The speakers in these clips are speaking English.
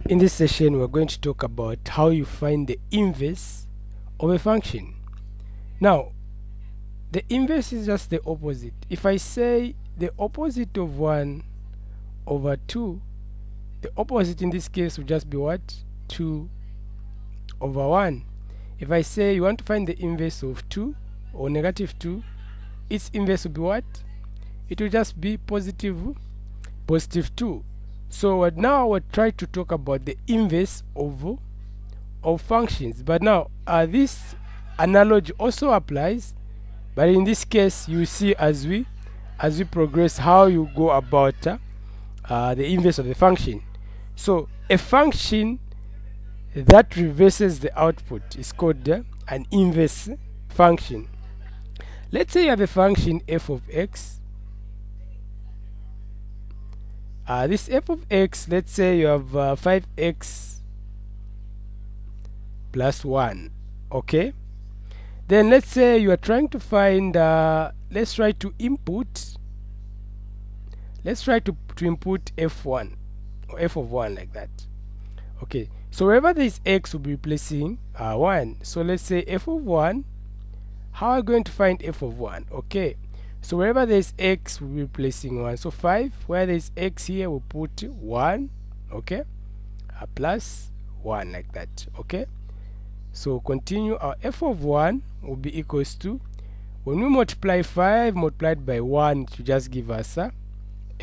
In this session, we're going to talk about how you find the inverse of a function. Now, the inverse is just the opposite. If I say the opposite of 1 over 2, the opposite in this case will just be what? 2 over 1. If I say you want to find the inverse of 2 or negative 2, its inverse will be what? It will just be positive 2. So now we're trying to talk about the inverse of functions. But now this analogy also applies, but in this case you see as we progress how you go about the inverse of the function. So a function that reverses the output is called an inverse function. Let's say you have a function f of x. This f of x, let's say you have 5x plus 1. Okay, then let's say you are trying to find let's try to input f1 or f of 1 like that. Okay, so wherever there is x, will be replacing 1. So let's say f of 1. How are we going to find f of 1? Okay, so wherever there is x, we'll be replacing 1. So 5, where there is x here, we'll put 1. Okay, plus 1 like that. Okay, so continue. Our f of 1 will be equals to, when we multiply 5 multiplied by 1, it will just give us a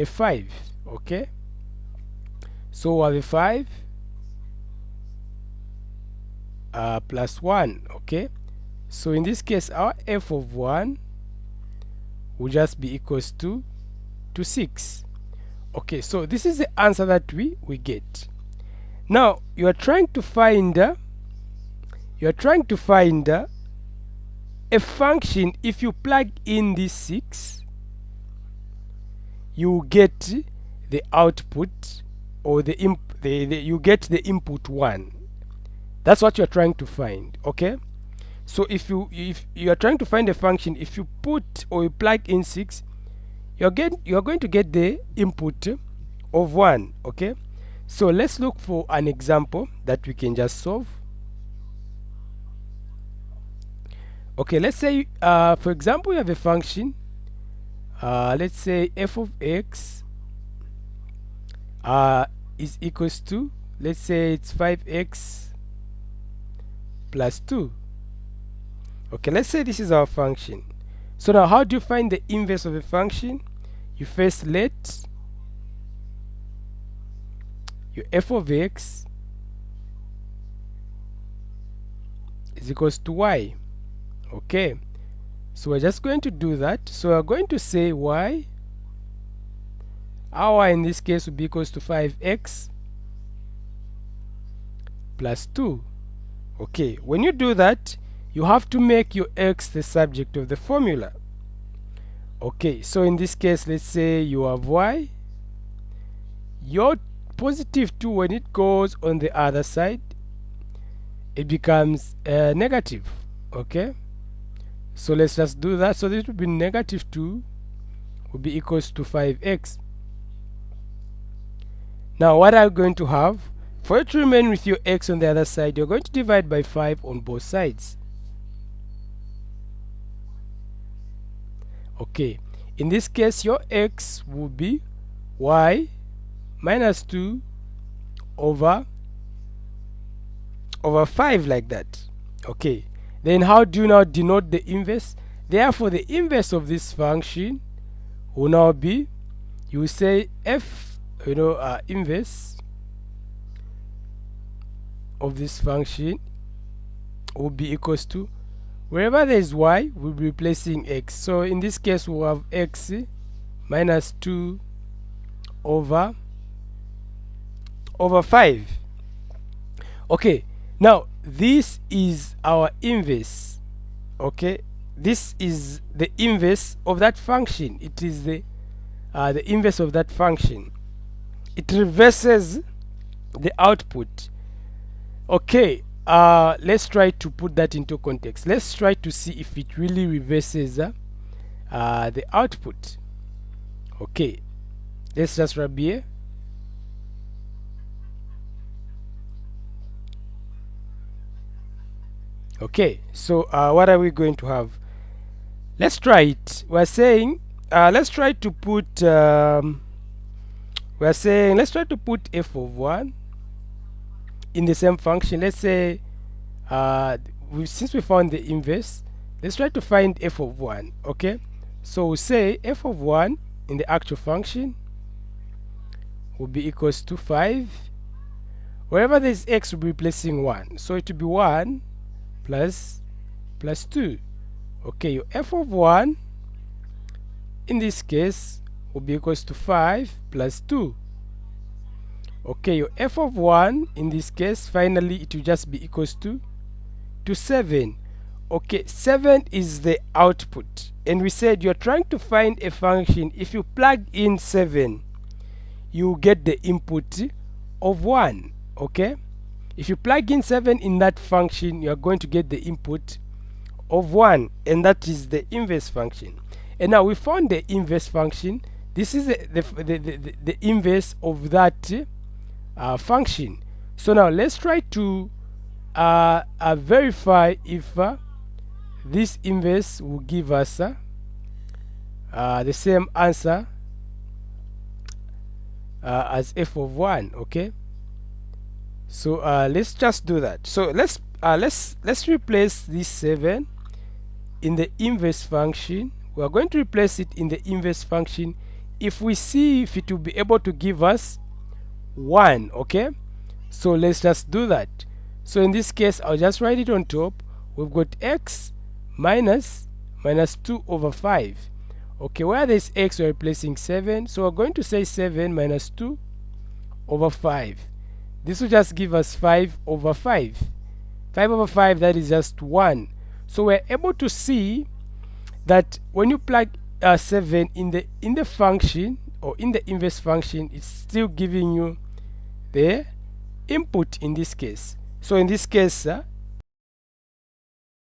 5. Okay, so we'll have a 5 plus 1. Okay, so in this case our f of 1 will just be equals to 6. Okay, so this is the answer that we get. Now you are trying to find a function. If you plug in this 6, you get the output, or you get the input 1. That's what you're trying to find. Okay, so if you are trying to find a function, if you put or you plug in 6, you're going to get the input of 1. Okay, so let's look for an example that we can just solve. Okay, let's say for example you have a function, let's say f of x is equals to, let's say it's 5x plus 2. Okay, let's say this is our function. So now how do you find the inverse of a function? You first let your f of x is equals to y. Okay, so we're just going to do that. So we're going to say y, our in this case will be equals to 5x plus 2. Okay, when you do that, you have to make your x the subject of the formula. Okay, so in this case, let's say you have y, your positive 2, when it goes on the other side, it becomes negative. Okay, so let's just do that. So this will be negative 2 will be equals to 5x. Now what are you going to have? For it to remain with your x on the other side, you're going to divide by 5 on both sides. Okay, in this case your x will be y minus 2 over 5 like that. Okay, then how do you now denote the inverse? Therefore the inverse of this function will now be, you will say f inverse of this function will be equals to, wherever there is y, we'll be replacing x. So in this case we'll have x minus 2 over 5. Okay, now this is our inverse. Okay, this is the inverse of that function. It is the inverse of that function. It reverses the output. Okay, let's try to put that into context. Let's try to see if it really reverses the output. Okay, let's just rub here. Okay, so what are we going to have? Let's try it. We're saying let's try to put let's try to put f of 1 in the same function. Let's say since we found the inverse, let's try to find f of 1. Okay, so we say f of 1 in the actual function will be equals to 5. Wherever there is x, we'll be replacing 1, so it will be 1 plus 2. Okay, your f of 1 in this case will be equals to 5 plus 2. Okay, your f of 1 in this case, finally it will just be equals to 7. Okay, 7 is the output, and we said you're trying to find a function. If you plug in 7, you get the input of 1. Okay, if you plug in 7 in that function, you are going to get the input of 1, and that is the inverse function. And now we found the inverse function. This is the inverse of that function. So now let's try to verify if this inverse will give us the same answer as f of 1. Okay, so let's just do that. So let's replace this 7 in the inverse function. We are going to replace it in the inverse function if we see if it will be able to give us 1. Okay, so let's just do that. So in this case, I'll just write it on top. We've got x minus 2 over 5. Okay, where there's x, we're replacing 7, so we're going to say 7 minus 2 over 5. This will just give us 5 over 5. 5 over 5, that is just 1. So we're able to see that when you plug 7 in the function, or in the inverse function, it's still giving you the input in this case. So in this case,